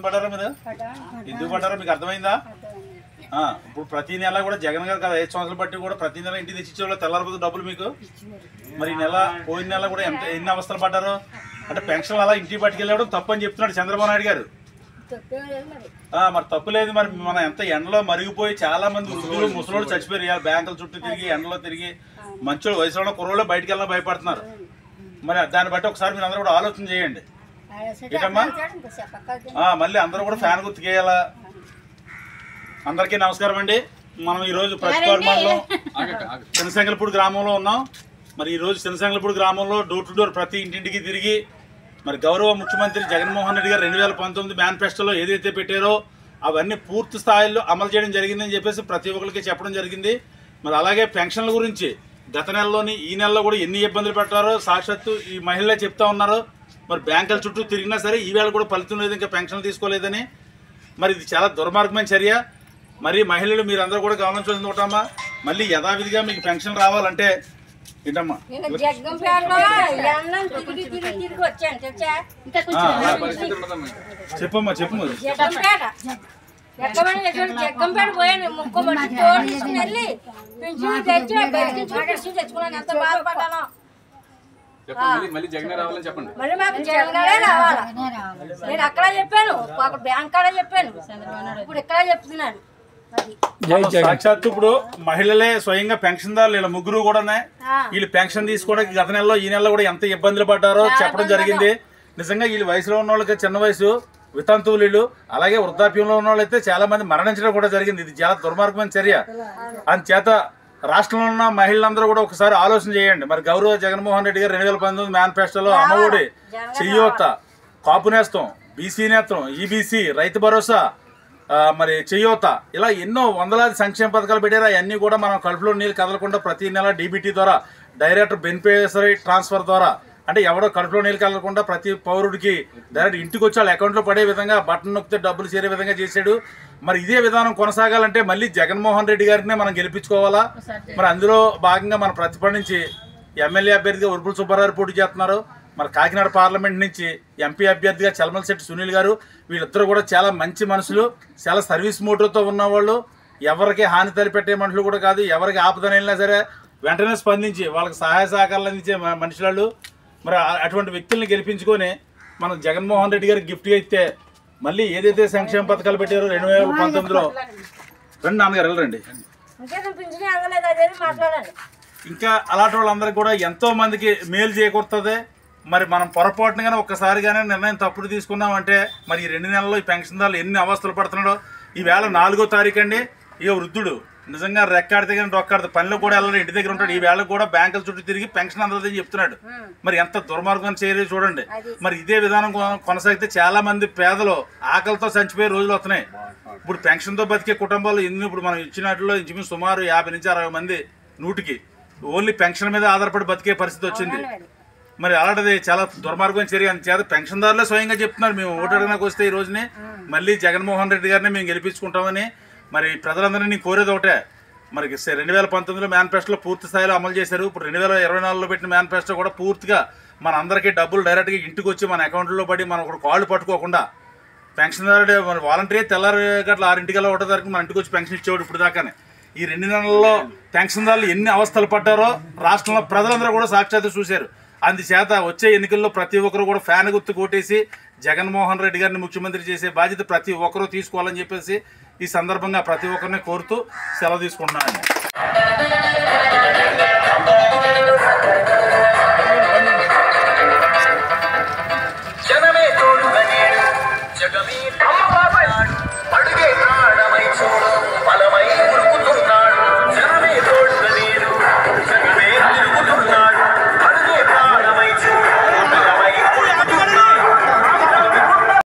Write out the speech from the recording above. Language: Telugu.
పడ్డారా మీరు? ఎందుకు పడ్డారో మీకు అర్థమైందా? ఇప్పుడు ప్రతి నెల కూడా జగన్ గారు కదా 5 సంవత్సరాలు బట్టి కూడా ప్రతి నెల ఇంటికి తెచ్చిచ్చేవాళ్ళు తెల్లారిపోతే డబ్బులు మీకు. మరి ఈ నెల పోయిన నెల కూడా ఎన్ని అవస్థలు పడ్డారు అంటే పెన్షన్ అలా ఇంటికి పట్టుకెళ్ళడం తప్పు అని చెప్తున్నాడు చంద్రబాబు నాయుడు గారు. మరి తప్పు లేదు. మరి మన ఎంత ఎండలో మరిగిపోయి చాలా మంది వృద్ధులు ముసలోళ్ళు చచ్చిపోయారు. బ్యాంకుల చుట్టూ తిరిగి ఎండలో తిరిగి మంచోళ్ళు వయసులో కుర్రోళ్ళు బయటకు వెళ్ళినా భయపడుతున్నారు. మరి దాన్ని బట్టి ఒకసారి మీరు అందరూ కూడా ఆలోచన చేయండి. ఏంటమ్మా మళ్ళీ అందరూ కూడా ఫ్యాన్ గుర్తుకేయాలా? అందరికీ నమస్కారం అండి. మనం ఈరోజు ప్రతిపాడు మండలం చిన్నసంగలపూడి గ్రామంలో ఉన్నాం. మరి ఈరోజు చిన్నసంగలపూడి గ్రామంలో డోర్ టు డోర్ ప్రతి ఇంటింటికి తిరిగి మరి గౌరవ ముఖ్యమంత్రి జగన్మోహన్ రెడ్డి గారు 2019 మేనిఫెస్టోలో ఏదైతే పెట్టారో అవన్నీ పూర్తి స్థాయిలో అమలు చేయడం జరిగిందని చెప్పేసి ప్రతి ఒక్కరికి చెప్పడం జరిగింది. మరి అలాగే పెన్షన్ల గురించి గత నెలలోని ఈ నెలలో కూడా ఎన్ని ఇబ్బందులు పెట్టారో సాక్షాత్తు ఈ మహిళలే చెప్తా ఉన్నారు. మరి బ్యాంకుల చుట్టూ తిరిగినా సరే ఈవేళ కూడా ఫలితం లేదు, ఇంకా పెన్షన్లు తీసుకోలేదని. మరి ఇది చాలా దుర్మార్గమైన చర్య. మరి మహిళలు మీరందరూ కూడా గమనించాల్సింది ఒకటమ్మా, మళ్ళీ యథావిధిగా మీకు పెన్షన్ రావాలంటే ఏంటమ్మా చెప్పమ్మా చెప్పు. జగ్గంపేట పోయాను ఎంత బాధపడ్డాను. మళ్ళీ మాకు జగన్ గారే రావాలా. నేను అక్కడ చెప్పాను, ఒక బ్యాంక్ కాడ చెప్పాను, ఇప్పుడు ఇక్కడ చెప్తున్నాను. సాక్షాత్తు ఇప్పుడు మహిళలే స్వయంగా పెన్షన్దారులు వీళ్ళ ముగ్గురు కూడా వీళ్ళు పెన్షన్ తీసుకోవడానికి గత నెలలో ఈ నెలలో కూడా ఎంత ఇబ్బందులు పడ్డారో చెప్పడం జరిగింది. నిజంగా వీళ్ళు వయసులో ఉన్న వాళ్ళకి చిన్న వయసు వితంతువులు అలాగే వృద్ధాప్యంలో ఉన్న వాళ్ళు అయితే చాలా మంది మరణించడం కూడా జరిగింది. ఇది చాలా దుర్మార్గమైన చర్య. అందుచేత రాష్ట్రంలో ఉన్న మహిళలందరూ కూడా ఒకసారి ఆలోచన చేయండి. మరి గౌరవ జగన్మోహన్ రెడ్డి గారు 2019 మేనిఫెస్టోలో అమ్మఒడి, చెయ్యూత, కాపు నేస్తం, బీసీ నేత్రం, ఈబీసీ, రైతు భరోసా, మరి చెయ్యూత ఇలా ఎన్నో వందలాది సంక్షేమ పథకాలు పెట్టారు. అవన్నీ కూడా మనం కడుపులో నీళ్ళు కదలకుండా ప్రతి నెల డీబీటీ ద్వారా డైరెక్ట్ బెనిఫిషరీ ట్రాన్స్ఫర్ ద్వారా అంటే ఎవడో కడుపులో నీళ్ళు కదలకుండా ప్రతి పౌరుడికి డైరెక్ట్ ఇంటికి వచ్చి వాళ్ళ అకౌంట్లో పడే విధంగా బటన్ నొక్కితే డబ్బులు చేరే విధంగా చేశాడు. మరి ఇదే విధానం కొనసాగాలంటే మళ్ళీ జగన్మోహన్ రెడ్డి గారినే మనం గెలిపించుకోవాలా. మరి అందులో భాగంగా మన ప్రతిపాడు నుంచి ఎమ్మెల్యే అభ్యర్థిగా ఉరుపుల సుబ్బారావు పోటీ చేస్తున్నారు. మరి కాకినాడ పార్లమెంట్ నుంచి ఎంపీ అభ్యర్థిగా చలమలశెట్టి సునీల్ గారు. వీళ్ళిద్దరూ కూడా చాలా మంచి మనుషులు, చాలా సర్వీస్ మోటివ్తో ఉన్నవాళ్ళు, ఎవరికి హాని తలపెట్టే మనుషులు కూడా కాదు. ఎవరికి ఆపదన వెళ్ళినా సరే వెంటనే స్పందించి వాళ్ళకి సహాయ సహకారాలు అందించే మనుషులు. మరి అటువంటి వ్యక్తుల్ని గెలిపించుకొని మనం జగన్మోహన్ రెడ్డి గారికి గిఫ్ట్గా ఇస్తే మళ్ళీ ఏదైతే సంక్షేమ పథకాలు పెట్టారో 2019లో రండి నాన్నగారు వెళ్ళరండి. ఇంకా అలాంటి వాళ్ళందరికీ కూడా ఎంతో మందికి మేలు చేకూరుతుంది. మరి మనం పొరపాటునగానే ఒక్కసారిగానే నిర్ణయం తప్పుడు తీసుకున్నామంటే మరి ఈ 2 నెలల్లో ఈ పెన్షన్దారులు ఎన్ని అవస్థలు పడుతున్నాడో. ఈవేళ 4వ తారీఖు అండి. ఇక వృద్ధుడు నిజంగా రెక్కాడితే కానీ డొక్కాడితే పనిలో కూడా వెళ్ళాలి, ఇంటి దగ్గర ఉంటాడు. ఈ వేళ కూడా బ్యాంకుల చుట్టూ తిరిగి పెన్షన్ అందదని చెప్తున్నాడు. మరి ఎంత దుర్మార్గం చేయలేదు చూడండి. మరి ఇదే విధానం కొనసాగితే చాలా మంది పేదలు ఆకలితో చచ్చిపోయే రోజులు వస్తున్నాయి. ఇప్పుడు పెన్షన్తో బతికే కుటుంబాలు ఇప్పుడు మనం ఇచ్చినట్లో ఇంచుమించు సుమారు 50 నుంచి 60 మంది 100కి ఓన్లీ పెన్షన్ మీద ఆధారపడి బతికే పరిస్థితి వచ్చింది. మరి అలాంటిది చాలా దుర్మార్గం చర్య. చేత పెన్షన్దారులే స్వయంగా చెప్తున్నారు మేము ఓటు అడగడానికి వస్తే ఈ రోజుని మళ్ళీ జగన్మోహన్ రెడ్డి గారిని మేము గెలిపించుకుంటామని. మరి ప్రజలందరినీ కోరేది ఒకటే, మరి 2019లో మేనిఫెస్టోలో పూర్తి స్థాయిలో అమలు చేశారు. ఇప్పుడు 2024లో పెట్టిన మేనిఫెస్టో కూడా పూర్తిగా మన అందరికీ డబ్బులు డైరెక్ట్గా ఇంటికి వచ్చి మన అకౌంట్లో పడి మనం ఒక కాళ్ళు పట్టుకోకుండా పెన్షన్దారుడు మన వాలంటీర్ తెల్లారి గట్ల 6 ఒకటో తారీఖు మన ఇంటికి వచ్చి పెన్షన్ ఇచ్చేవాడు. ఇప్పుడు దాకానే ఈ 2 నెలల్లో పెన్షన్దారులు ఎన్ని అవస్థలు పడ్డారో రాష్ట్రంలో ప్రజలందరూ కూడా సాక్షాత్తు చూశారు. అందుచేత వచ్చే ఎన్నికల్లో ప్రతి ఒక్కరు కూడా ఫ్యాన్ గుర్తు కొట్టేసి జగన్మోహన్ రెడ్డి గారిని ముఖ్యమంత్రి చేసే బాధ్యత ప్రతి ఒక్కరూ తీసుకోవాలని చెప్పేసి ఈ సందర్భంగా ప్రతి ఒక్కరిని కోరుతూ సెలవు తీసుకుంటున్నాను.